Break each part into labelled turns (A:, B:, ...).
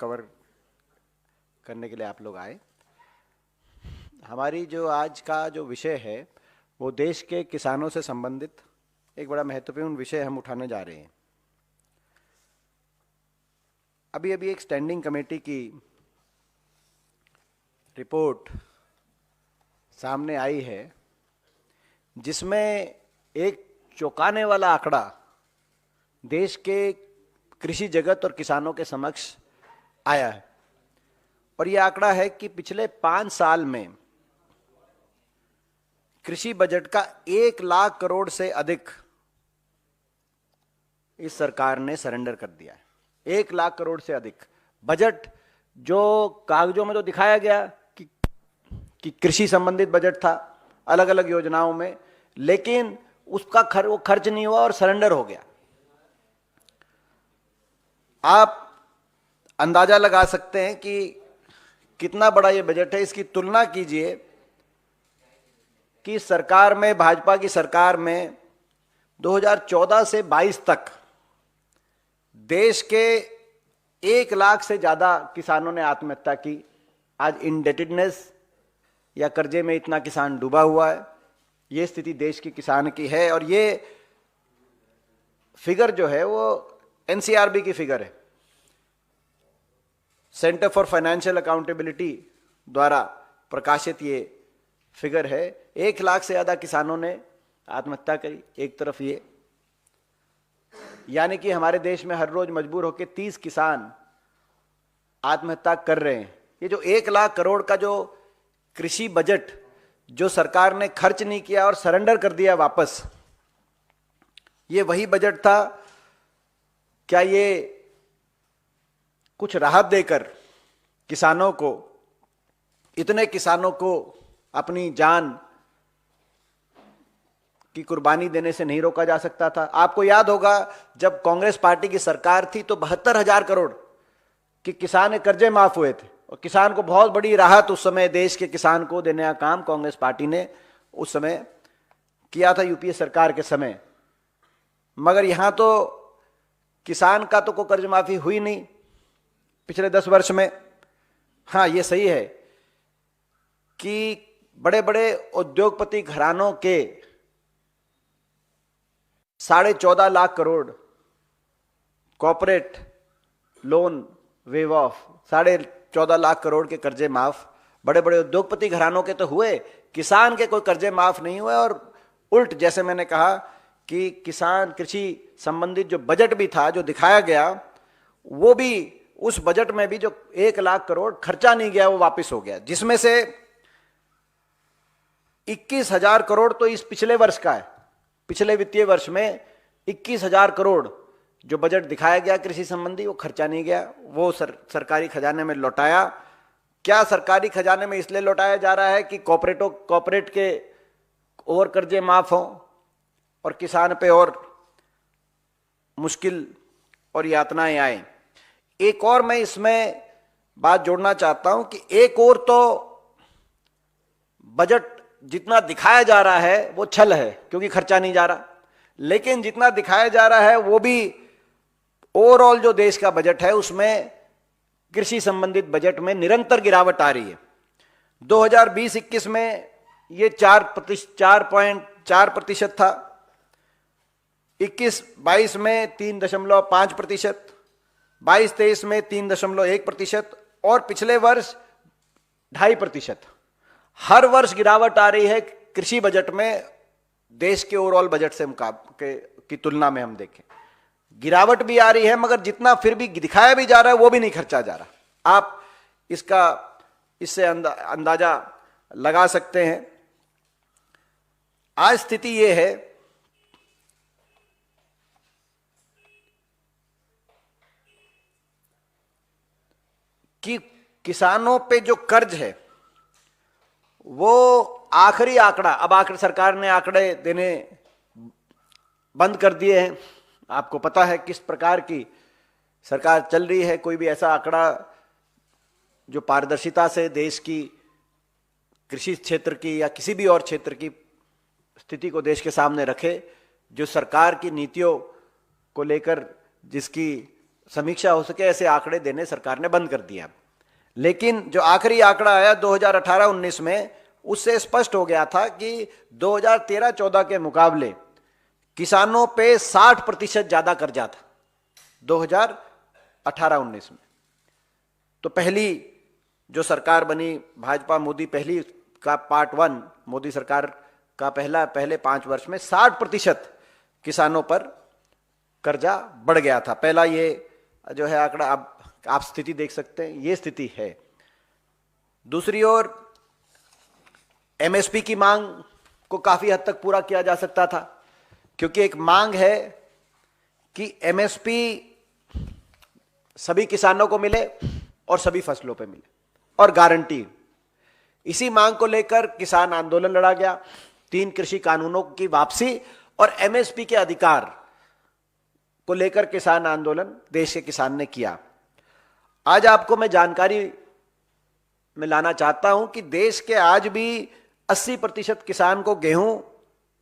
A: Cover करने के लिए आप लोग आए। हमारी जो आज का जो विषय है वो देश के किसानों से संबंधित एक बड़ा महत्वपूर्ण विषय हम उठाने जा रहे हैं। अभी अभी एक स्टैंडिंग कमेटी की रिपोर्ट सामने आई है जिसमें एक चौंकाने वाला आंकड़ा देश के कृषि जगत और किसानों के समक्ष आया है। और यह आंकड़ा है कि पिछले 5 साल में कृषि बजट का 1 लाख करोड़ से अधिक इस सरकार ने सरेंडर कर दिया है। 1 लाख करोड़ से अधिक बजट जो कागजों में तो दिखाया गया कि कृषि संबंधित बजट था अलग अलग योजनाओं में, लेकिन उसका वो खर्च नहीं हुआ और सरेंडर हो गया। आप अंदाजा लगा सकते हैं कि कितना बड़ा ये बजट है। इसकी तुलना कीजिए कि सरकार में, भाजपा की सरकार में 2014 से 22 तक देश के 1 लाख से ज्यादा किसानों ने आत्महत्या की। आज इंडेटेडनेस या कर्जे में इतना किसान डूबा हुआ है। ये स्थिति देश के किसान की है और ये फिगर जो है वो एनसीआरबी की फिगर है, सेंटर फॉर फाइनेंशियल अकाउंटेबिलिटी द्वारा प्रकाशित ये फिगर है। 1 लाख से ज्यादा किसानों ने आत्महत्या करी एक तरफ ये, यानी कि हमारे देश में हर रोज मजबूर होकर 30 किसान आत्महत्या कर रहे हैं। ये जो 1 लाख करोड़ का जो कृषि बजट जो सरकार ने खर्च नहीं किया और सरेंडर कर दिया वापस, ये वही बजट था। क्या ये कुछ राहत देकर किसानों को, इतने किसानों को अपनी जान की कुर्बानी देने से नहीं रोका जा सकता था? आपको याद होगा जब कांग्रेस पार्टी की सरकार थी तो 72,000 करोड़ के किसान कर्जे माफ हुए थे और किसान को बहुत बड़ी राहत उस समय देश के किसान को देने का काम कांग्रेस पार्टी ने उस समय किया था यूपीए सरकार के समय। मगर यहां तो किसान का तो कोई कर्ज माफी हुई नहीं पिछले 10 वर्ष में। हाँ, ये सही है कि बड़े बड़े उद्योगपति घरानों के 14.5 lakh crore corporate loan wave of, 14.5 lakh crore के कर्जे माफ बड़े बड़े उद्योगपति घरानों के तो हुए, किसान के कोई कर्जे माफ नहीं हुए। और उल्ट, जैसे मैंने कहा कि किसान कृषि संबंधित जो बजट भी था जो दिखाया गया, वो भी उस बजट में भी जो 1 लाख करोड़ खर्चा नहीं गया वो वापस हो गया, जिसमें से 21,000 करोड़ तो इस पिछले वर्ष का है। पिछले वित्तीय वर्ष में 21,000 करोड़ जो बजट दिखाया गया कृषि संबंधी वो खर्चा नहीं गया, वो सरकारी खजाने में लौटाया। क्या सरकारी खजाने में इसलिए लौटाया जा रहा है कि कॉर्पोरेट के और कर्जे माफ हों और किसान पे और मुश्किल और यातनाएं आए? एक और मैं इसमें बात जोड़ना चाहता हूं कि एक और तो बजट जितना दिखाया जा रहा है वो छल है क्योंकि खर्चा नहीं जा रहा, लेकिन जितना दिखाया जा रहा है वो भी ओवरऑल जो देश का बजट है उसमें कृषि संबंधित बजट में निरंतर गिरावट आ रही है। 2020-21 में ये 4.4% था, 21-22 में 3.5%, 22-23 में 3.1% और पिछले वर्ष 2.5%। हर वर्ष गिरावट आ रही है कृषि बजट में। देश के ओवरऑल बजट से की तुलना में हम देखें गिरावट भी आ रही है, मगर जितना फिर भी दिखाया भी जा रहा है वो भी नहीं खर्चा जा रहा। आप इससे अंदाजा लगा सकते हैं। आज स्थिति ये है कि किसानों पे जो कर्ज है वो आखिरी आंकड़ा, अब सरकार ने आंकड़े देने बंद कर दिए हैं। आपको पता है किस प्रकार की सरकार चल रही है। कोई भी ऐसा आंकड़ा जो पारदर्शिता से देश की कृषि क्षेत्र की या किसी भी और क्षेत्र की स्थिति को देश के सामने रखे, जो सरकार की नीतियों को लेकर जिसकी समीक्षा हो सके ऐसे आंकड़े देने सरकार ने बंद कर दिया। लेकिन जो आखिरी आंकड़ा आया 2018-19 में, उससे स्पष्ट हो गया था कि 2013-14 के मुकाबले किसानों पे 60% ज्यादा कर्जा था 2018-19 में। तो पहली जो सरकार बनी भाजपा मोदी, पहली का पार्ट 1 मोदी सरकार का पहले 5 वर्ष में 60% किसानों पर कर्जा बढ़ गया था। पहला ये जो है आंकड़ा, आप स्थिति देख सकते हैं, ये स्थिति है। दूसरी ओर एमएसपी की मांग को काफी हद तक पूरा किया जा सकता था, क्योंकि एक मांग है कि एमएसपी सभी किसानों को मिले और सभी फसलों पे मिले और गारंटी। इसी मांग को लेकर किसान आंदोलन लड़ा गया, 3 कृषि कानूनों की वापसी और एमएसपी के अधिकार को लेकर किसान आंदोलन देश के किसान ने किया। आज आपको मैं जानकारी में लाना चाहता हूं कि देश के आज भी 80% किसान को गेहूं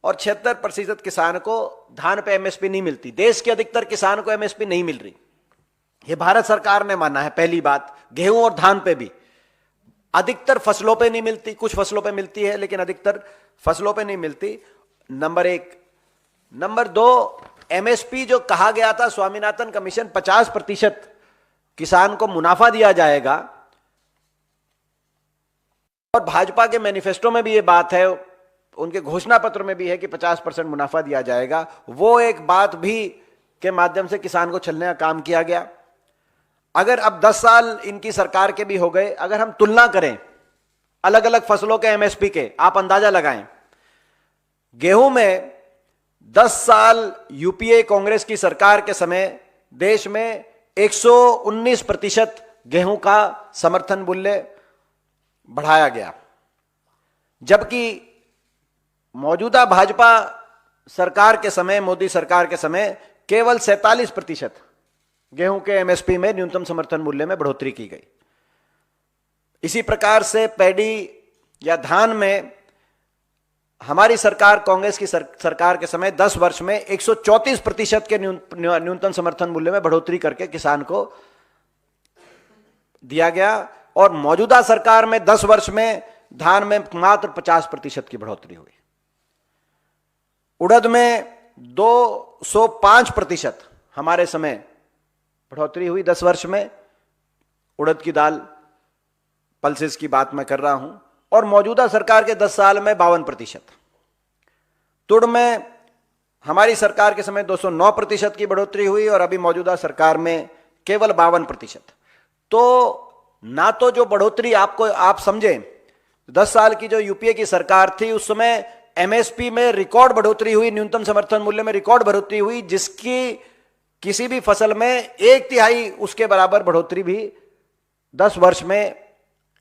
A: और 76% किसान को धान पे एमएसपी नहीं मिलती। देश के अधिकतर किसान को एमएसपी नहीं मिल रही, यह भारत सरकार ने माना है। पहली बात, गेहूं और धान पे भी, अधिकतर फसलों पे नहीं मिलती, कुछ फसलों पे मिलती है लेकिन अधिकतर फसलों पे नहीं मिलती, नंबर 1। नंबर 2, एमएसपी जो कहा गया था स्वामीनाथन कमीशन, 50% किसान को मुनाफा दिया जाएगा, और भाजपा के मैनिफेस्टो में भी ये बात है, उनके घोषणा पत्र में भी है कि 50% मुनाफा दिया जाएगा। वो एक बात भी के माध्यम से किसान को छलने का काम किया गया। अगर अब 10 साल इनकी सरकार के भी हो गए, अगर हम तुलना करें अलग अलग फसलों के एमएसपी के, आप अंदाजा लगाएं। गेहूं में 10 साल यूपीए कांग्रेस की सरकार के समय देश में 119% गेहूं का समर्थन मूल्य बढ़ाया गया, जबकि मौजूदा भाजपा सरकार के समय, मोदी सरकार के समय, केवल 47% गेहूं के एमएसपी में, न्यूनतम समर्थन मूल्य में बढ़ोतरी की गई। इसी प्रकार से पैडी या धान में हमारी सरकार, कांग्रेस की सरकार के समय 10 वर्ष में 134% के न्यूनतम समर्थन मूल्य में बढ़ोतरी करके किसान को दिया गया, और मौजूदा सरकार में 10 वर्ष में धान में मात्र 50% की बढ़ोतरी हुई। उड़द में 205% हमारे समय बढ़ोतरी हुई 10 वर्ष में। उड़द की दाल, पल्सेस की बात मैं कर रहा हूं, और मौजूदा सरकार के 10 साल में 52%। तुड़ में हमारी सरकार के समय 209% की बढ़ोतरी हुई, और अभी मौजूदा सरकार में केवल 52%। तो ना तो जो बढ़ोतरी आप समझें, 10 साल की जो यूपीए की सरकार थी उस समय एमएसपी में रिकॉर्ड बढ़ोतरी हुई, न्यूनतम समर्थन मूल्य में रिकॉर्ड बढ़ोतरी हुई, जिसकी किसी भी फसल में 1/3 उसके बराबर बढ़ोतरी भी 10 वर्ष में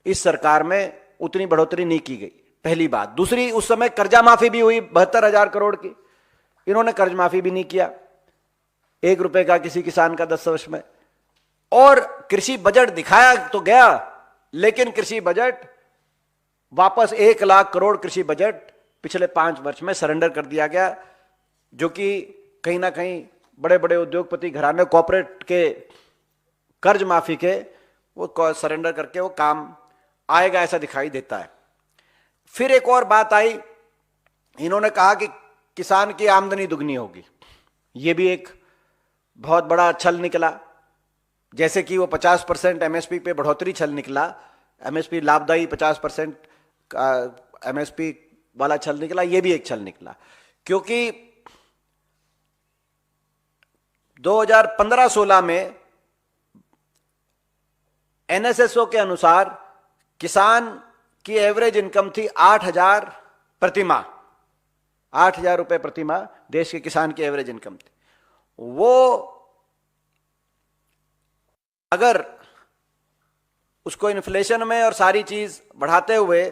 A: इस सरकार में उतनी बढ़ोतरी नहीं की गई। पहली बात। दूसरी, उस समय कर्जा माफी भी हुई 72,000 करोड़ की, इन्होंने कर्ज माफी भी नहीं किया 1 रुपए का किसी किसान का 10 वर्ष में। और कृषि बजट दिखाया तो गया, लेकिन कृषि बजट वापस 1 लाख करोड़ कृषि बजट पिछले 5 वर्ष में सरेंडर कर दिया गया, जो कि कहीं ना कहीं बड़े बड़े उद्योगपति घराने, कॉर्पोरेट के कर्ज माफी के वो सरेंडर करके वो काम आएगा ऐसा दिखाई देता है। फिर एक और बात आई, इन्होंने कहा कि किसान की आमदनी दुगनी होगी। ये भी एक बहुत बड़ा छल निकला, जैसे कि वो 50% एमएसपी पे बढ़ोतरी छल निकला, एमएसपी लाभदायी 50% एमएसपी वाला छल निकला, ये भी एक छल निकला। क्योंकि 2015-16 में एनएसएसओ के अनुसार किसान की एवरेज इनकम थी 8,000 प्रति माह, 8,000 रुपए प्रति माह देश के किसान की एवरेज इनकम थी। वो अगर उसको इन्फ्लेशन में और सारी चीज बढ़ाते हुए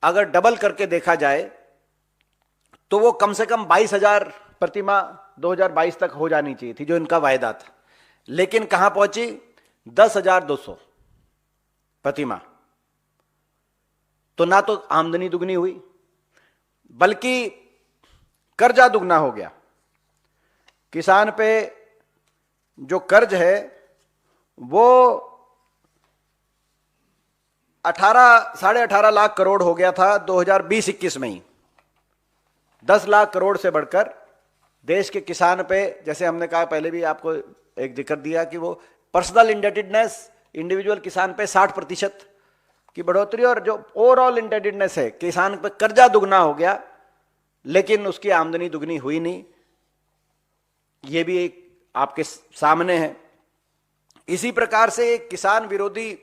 A: अगर डबल करके देखा जाए तो वो कम से कम 22,000 प्रति माह 2022 तक हो जानी चाहिए थी, जो इनका वायदा था। लेकिन कहां पहुंची? 10,200 प्रति माह। तो ना तो आमदनी दुगनी हुई, बल्कि कर्जा दुगना हो गया। किसान पे जो कर्ज है वो 18-18.5 लाख करोड़ हो गया था 2020-21 में ही। 10 लाख करोड़ से बढ़कर देश के किसान पे, जैसे हमने कहा पहले भी आपको एक जिक्र दिया कि वो पर्सनल इंडेटेडनेस इंडिविजुअल किसान पे 60% की बढ़ोतरी, और जो ओवरऑल इंडेटेडनेस है किसान पे कर्जा दुगना हो गया, लेकिन उसकी आमदनी दुगनी हुई नहीं। ये भी एक आपके सामने है। इसी प्रकार से एक किसान विरोधी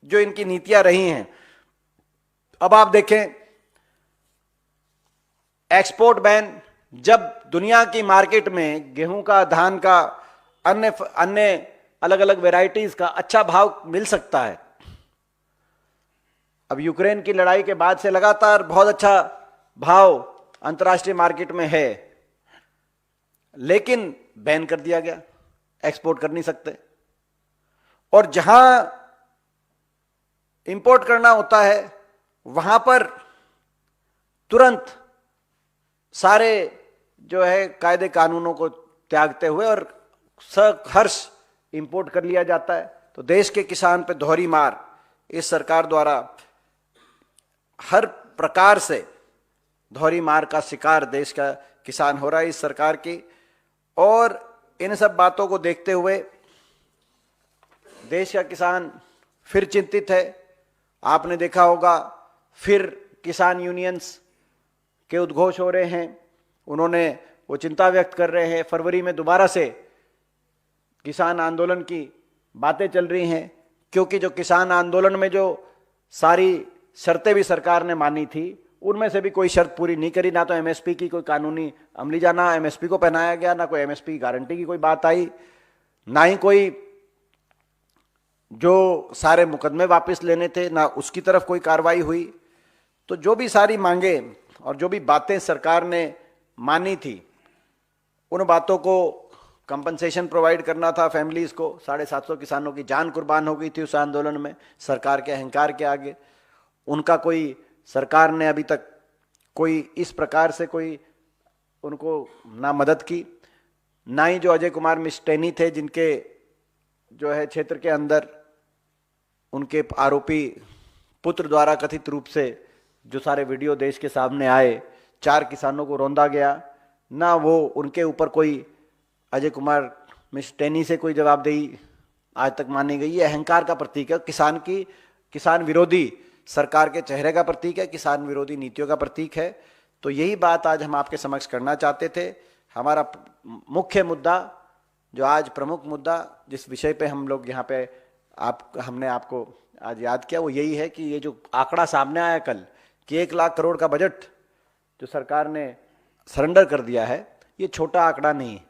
A: जो इनकी नीतियां रही हैं, अब आप देखें एक्सपोर्ट बैन, जब दुनिया की मार्केट में गेहूं का, धान का, अन्य अन्य अलग अलग वैरायटीज का अच्छा भाव मिल सकता है। अब यूक्रेन की लड़ाई के बाद से लगातार बहुत अच्छा भाव अंतर्राष्ट्रीय मार्केट में है, लेकिन बैन कर दिया गया, एक्सपोर्ट कर नहीं सकते। और जहां इंपोर्ट करना होता है वहां पर तुरंत सारे जो है कायदे कानूनों को त्यागते हुए और सहर्ष इंपोर्ट कर लिया जाता है। तो देश के किसान पे दोहरी मार इस सरकार द्वारा हर प्रकार से दोहरी मार का शिकार देश का किसान हो रहा है इस सरकार की। और इन सब बातों को देखते हुए देश का किसान फिर चिंतित है। आपने देखा होगा फिर किसान यूनियंस के उद्घोष हो रहे हैं, उन्होंने वो चिंता व्यक्त कर रहे हैं। फरवरी में दोबारा से किसान आंदोलन की बातें चल रही हैं, क्योंकि जो किसान आंदोलन में जो सारी शर्तें भी सरकार ने मानी थी उनमें से भी कोई शर्त पूरी नहीं करी। ना तो एमएसपी की कोई कानूनी अमली जाना एमएसपी को पहनाया गया, ना कोई एमएसपी गारंटी की कोई बात आई, ना ही कोई जो सारे मुकदमे वापस लेने थे ना उसकी तरफ कोई कार्रवाई हुई। तो जो भी सारी मांगे और जो भी बातें सरकार ने मानी थी, उन बातों को कंपनसेशन प्रोवाइड करना था फैमिलीज को। 750 किसानों की जान कुर्बान हो गई थी उस आंदोलन में सरकार के अहंकार के आगे। उनका कोई सरकार ने अभी तक कोई इस प्रकार से कोई उनको ना मदद की, ना ही जो अजय कुमार मिस्टेनी थे जिनके जो है क्षेत्र के अंदर उनके आरोपी पुत्र द्वारा कथित रूप से जो सारे वीडियो देश के सामने आए, 4 किसानों को रौंदा गया, ना वो उनके ऊपर कोई अजय कुमार मिस्टेनी से कोई जवाबदेही आज तक मानी गई। ये अहंकार का प्रतीक है, किसान विरोधी सरकार के चेहरे का प्रतीक है, किसान विरोधी नीतियों का प्रतीक है। तो यही बात आज हम आपके समक्ष करना चाहते थे। हमारा मुख्य मुद्दा, जो आज प्रमुख मुद्दा जिस विषय पे हम लोग यहाँ पे हमने आपको आज याद किया, वो यही है कि ये जो आंकड़ा सामने आया कल कि 1 लाख करोड़ का बजट जो सरकार ने सरेंडर कर दिया है, ये छोटा आंकड़ा नहीं है।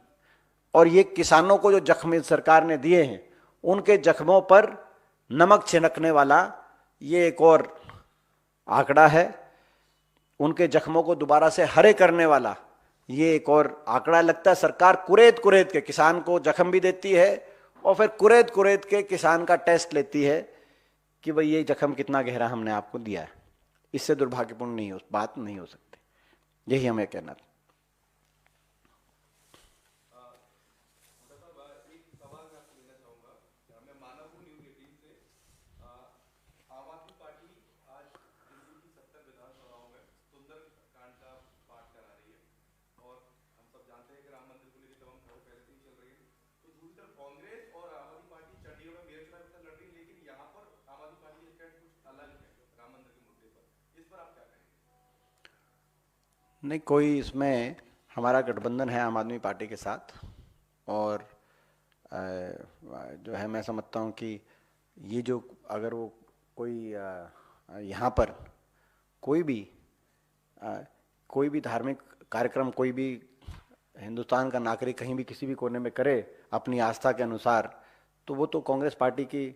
A: और ये किसानों को जो जख्म सरकार ने दिए हैं, उनके जख्मों पर नमक छिड़कने वाला ये एक और आंकड़ा है। उनके जख्मों को दोबारा से हरे करने वाला ये एक और आंकड़ा। लगता है सरकार कुरेद कुरेद के किसान को जख्म भी देती है और फिर कुरेद कुरेद के किसान का टेस्ट लेती है कि भाई ये जख्म कितना गहरा हमने आपको दिया है। इससे दुर्भाग्यपूर्ण बात नहीं हो सकती। यही हमें कहना था। नहीं, कोई इसमें हमारा गठबंधन है आम आदमी पार्टी के साथ, और जो है मैं समझता हूँ कि ये जो अगर वो कोई यहाँ पर कोई भी धार्मिक कार्यक्रम कोई भी हिंदुस्तान का नागरिक कहीं भी किसी भी कोने में करे अपनी आस्था के अनुसार, तो वो तो कांग्रेस पार्टी की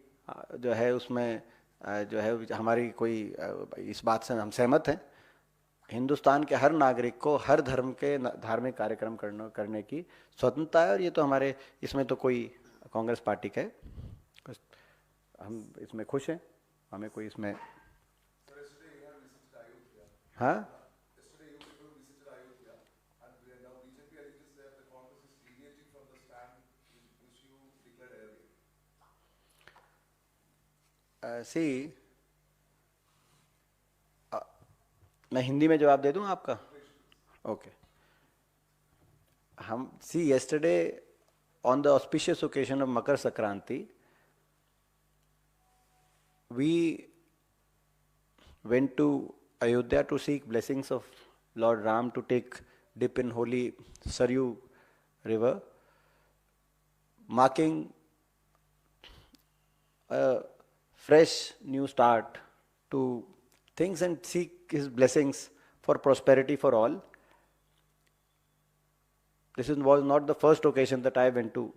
A: जो है उसमें जो है हमारी कोई इस बात से हम सहमत हैं। हिंदुस्तान के हर नागरिक को हर धर्म के धार्मिक कार्यक्रम करने की स्वतंत्रता है, और ये तो हमारे इसमें तो कोई कांग्रेस पार्टी का है, हम इसमें खुश हैं, हमें कोई इसमें हाँ सी मैं हिंदी में जवाब दे दूं आपका? ओके। हम सी yesterday on the auspicious occasion of Makar Sankranti, we went to Ayodhya to seek blessings of Lord Ram to take dip in holy Saryu river, marking a fresh new start to things and seek his blessings for prosperity for all. This was not the first occasion that I went to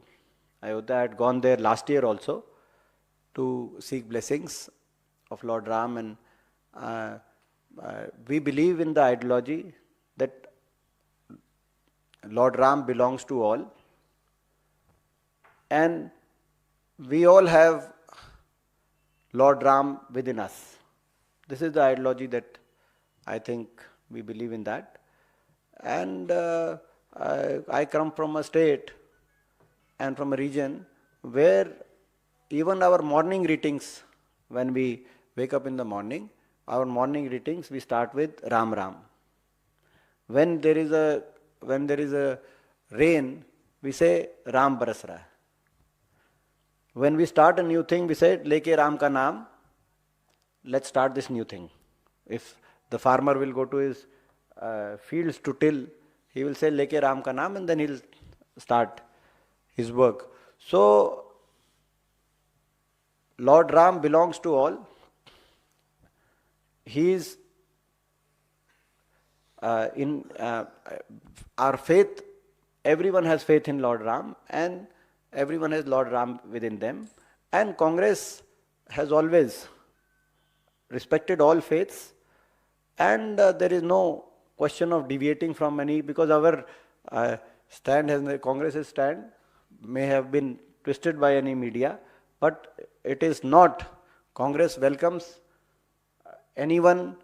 A: Ayodhya. I had gone there last year also to seek blessings of Lord Ram, and we believe in the ideology that Lord Ram belongs to all, and we all have Lord Ram within us. This is the ideology that I think we believe in that. And I come from a state and from a region where even our morning greetings, when we wake up in the morning, our morning greetings we start with Ram Ram. When there is a rain, we say Ram baras raha hai. When we start a new thing, we say leke Ram ka naam, let's start this new thing. If the farmer will go to his fields to till, he will say leke Ram ka naam, and then he'll start his work. So Lord Ram belongs to all. He is in our faith. Everyone has faith in Lord Ram, and everyone has Lord Ram within them. And Congress has always respected all faiths, and there is no question of deviating from any, because our stand has, Congress's stand may have been twisted by any media, but it is not. Congress welcomes anyone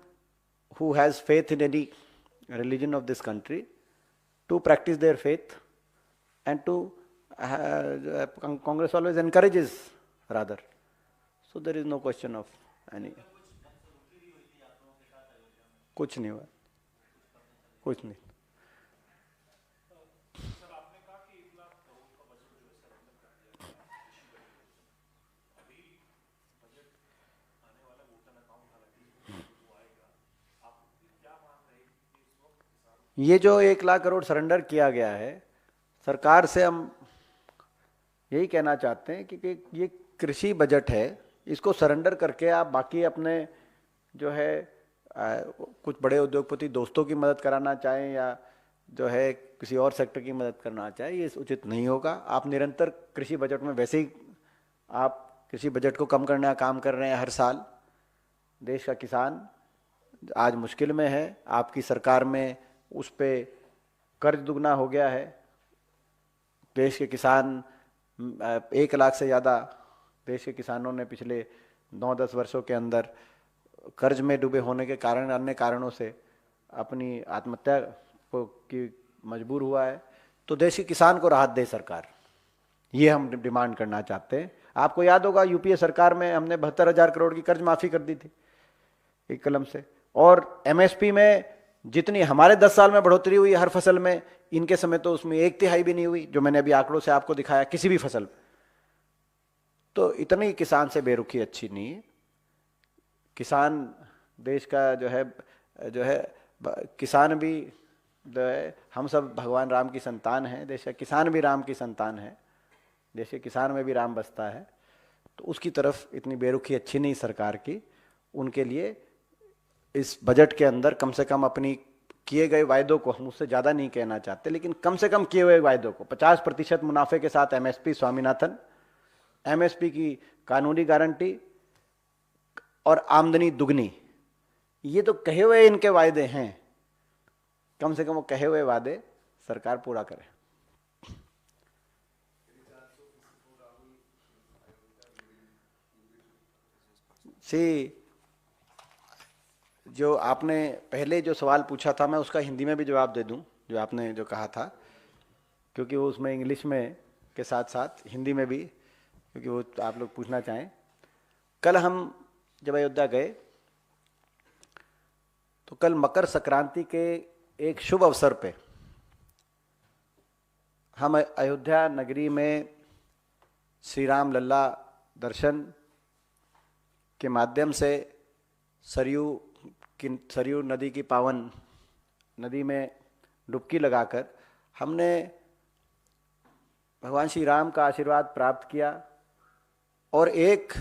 A: who has faith in any religion of this country to practice their faith, and to Congress always encourages rather. So there is no question of any. कुछ नहीं हुआ, कुछ नहीं. ये जो 1 lakh crore surrender किया गया है, सरकार से हम यही कहना चाहते हैं कि ये कृषि बजट है, इसको सरेंडर करके आप बाकी अपने जो है कुछ बड़े उद्योगपति दोस्तों की मदद कराना चाहें या जो है किसी और सेक्टर की मदद करना चाहें, ये उचित नहीं होगा. आप निरंतर कृषि बजट में वैसे ही आप कृषि बजट को कम करने का काम कर रहे हैं हर साल. देश का किसान आज मुश्किल में है. आपकी सरकार में उस पे कर्ज दुगना हो गया है. देश के किसान 1 लाख से ज़्यादा देश के किसानों ने पिछले 9-10 वर्षों के अंदर कर्ज में डूबे होने के कारण, अन्य कारणों से अपनी आत्महत्या को की मजबूर हुआ है. तो देश के किसान को राहत दे सरकार, ये हम डिमांड करना चाहते हैं. आपको याद होगा यूपीए सरकार में हमने 72,000 करोड़ की कर्ज माफ़ी कर दी थी एक कलम से. और एमएसपी में जितनी हमारे 10 साल में बढ़ोतरी हुई हर फसल में, इनके समय तो उसमें 1/3 भी नहीं हुई, जो मैंने अभी आंकड़ों से आपको दिखाया किसी भी फसल. तो इतनी किसान से बेरुखी अच्छी नहीं है. किसान देश का जो है किसान भी जो है, हम सब भगवान राम की संतान हैं. देश का किसान भी राम की संतान है. देश के किसान में भी राम बसता है. तो उसकी तरफ इतनी बेरुखी अच्छी नहीं सरकार की. उनके लिए इस बजट के अंदर कम से कम अपनी किए गए वायदों को, हम उससे ज़्यादा नहीं कहना चाहते, लेकिन कम से कम किए हुए वायदों को 50% मुनाफे के साथ एमएसपी स्वामीनाथन, एमएसपी की कानूनी गारंटी और आमदनी दुगनी, ये तो कहे हुए इनके वायदे हैं. कम से कम वो कहे हुए वादे सरकार पूरा करे. जो आपने पहले जो सवाल पूछा था, मैं उसका हिंदी में भी जवाब दे दूं, जो आपने जो कहा था, क्योंकि वो उसमें इंग्लिश में के साथ साथ हिंदी में भी, क्योंकि वो आप लोग पूछना चाहें. कल हम जब अयोध्या गए तो कल मकर संक्रांति के एक शुभ अवसर पे हम अयोध्या नगरी में श्री राम लल्ला दर्शन के माध्यम से सरयू नदी की पावन नदी में डुबकी लगाकर हमने भगवान श्री राम का आशीर्वाद प्राप्त किया और एक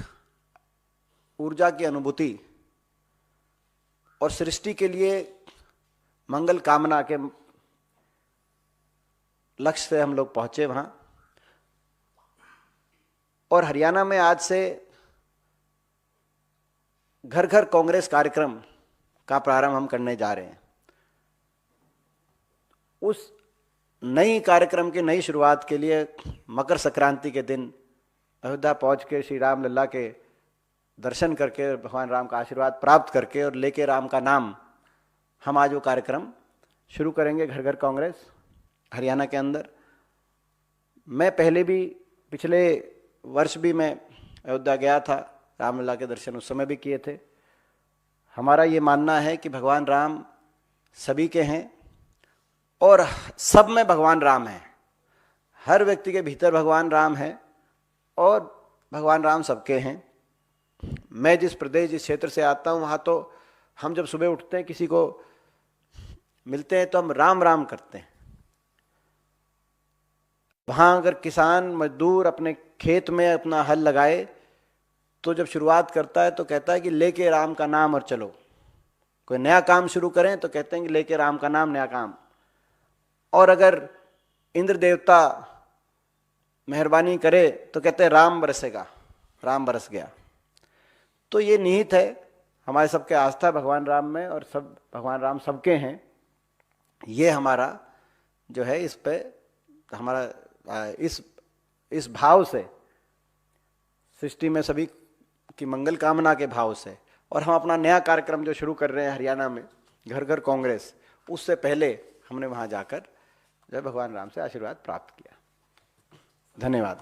A: ऊर्जा की अनुभूति और सृष्टि के लिए मंगल कामना के लक्ष्य से हम लोग पहुंचे वहां। और हरियाणा में आज से घर घर कांग्रेस कार्यक्रम का प्रारंभ हम करने जा रहे हैं। उस नई कार्यक्रम की नई शुरुआत के लिए मकर संक्रांति के दिन अयोध्या पहुंच के श्री राम लल्ला के दर्शन करके भगवान राम का आशीर्वाद प्राप्त करके और लेके राम का नाम हम आज वो कार्यक्रम शुरू करेंगे घर घर कांग्रेस हरियाणा के अंदर। मैं पहले भी पिछले वर्ष भी मैं अयोध्या गया था, रामलला के दर्शन उस समय भी किए थे। हमारा ये मानना है कि भगवान राम सभी के हैं और सब में भगवान राम है। हर व्यक्ति के भीतर भगवान राम है और भगवान राम सबके हैं। मैं जिस प्रदेश जिस क्षेत्र से आता हूँ वहाँ तो हम जब सुबह उठते हैं किसी को मिलते हैं तो हम राम राम करते हैं। वहाँ अगर किसान मजदूर अपने खेत में अपना हल लगाए तो जब शुरुआत करता है तो कहता है कि लेके राम का नाम और चलो। कोई नया काम शुरू करें तो कहते हैं कि लेके राम का नाम नया काम। और अगर इंद्र देवता मेहरबानी करे तो कहते हैं राम बरसेगा, राम बरस गया। तो ये निहित है हमारे सबके आस्था भगवान राम में और सब भगवान राम सबके हैं। ये हमारा जो है इस पे हमारा इस भाव से सृष्टि में सभी की मंगल कामना के भाव से और हम अपना नया कार्यक्रम जो शुरू कर रहे हैं हरियाणा में घर घर कांग्रेस, उससे पहले हमने वहाँ जाकर जय भगवान राम से आशीर्वाद प्राप्त किया। धन्यवाद।